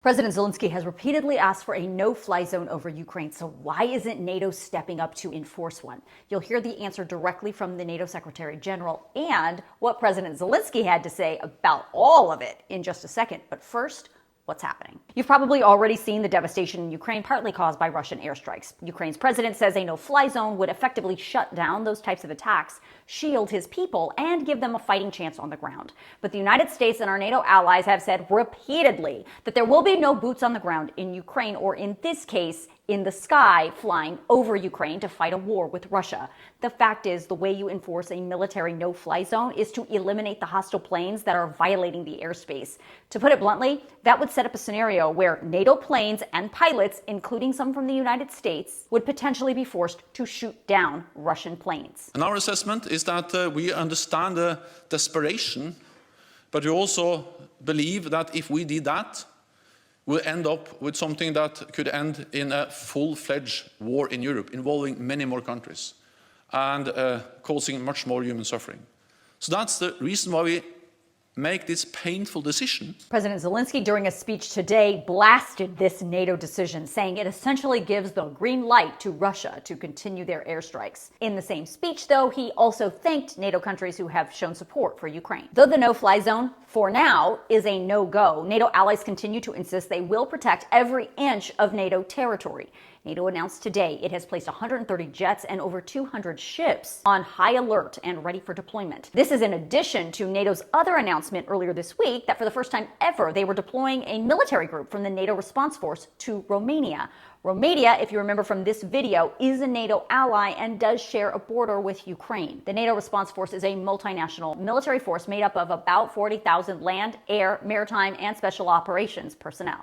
President Zelensky has repeatedly asked for a no-fly zone over Ukraine, so why isn't NATO stepping up to enforce one? You'll hear the answer directly from the NATO Secretary General and what President Zelensky had to say about all of it in just a second. But first, what's happening? You've probably already seen the devastation in Ukraine, partly caused by Russian airstrikes. Ukraine's president says a no-fly zone would effectively shut down those types of attacks, shield his people, and give them a fighting chance on the ground. But the United States and our NATO allies have said repeatedly that there will be no boots on the ground in Ukraine, or in this case, in the sky, flying over Ukraine to fight a war with Russia. The fact is, the way you enforce a military no-fly zone is to eliminate the hostile planes that are violating the airspace. To put it bluntly, that would set up a scenario where NATO planes and pilots, including some from the United States, would potentially be forced to shoot down Russian planes. And our assessment is that we understand the desperation, but we also believe that if we did that, we'll end up with something that could end in a full-fledged war in Europe, involving many more countries and causing much more human suffering. So that's the reason why we make this painful decision. President Zelensky, during a speech today, blasted this NATO decision, saying it essentially gives the green light to Russia to continue their airstrikes. In the same speech, though, he also thanked NATO countries who have shown support for Ukraine. Though the no-fly zone, for now, is a no-go, NATO allies continue to insist they will protect every inch of NATO territory. NATO announced today it has placed 130 jets and over 200 ships on high alert and ready for deployment. This is in addition to NATO's other announcement earlier this week that for the first time ever, they were deploying a military group from the NATO response force to Romania. Romania, if you remember from this video, is a NATO ally and does share a border with Ukraine. The NATO response force is a multinational military force made up of about 40,000 land, air, maritime, and special operations personnel.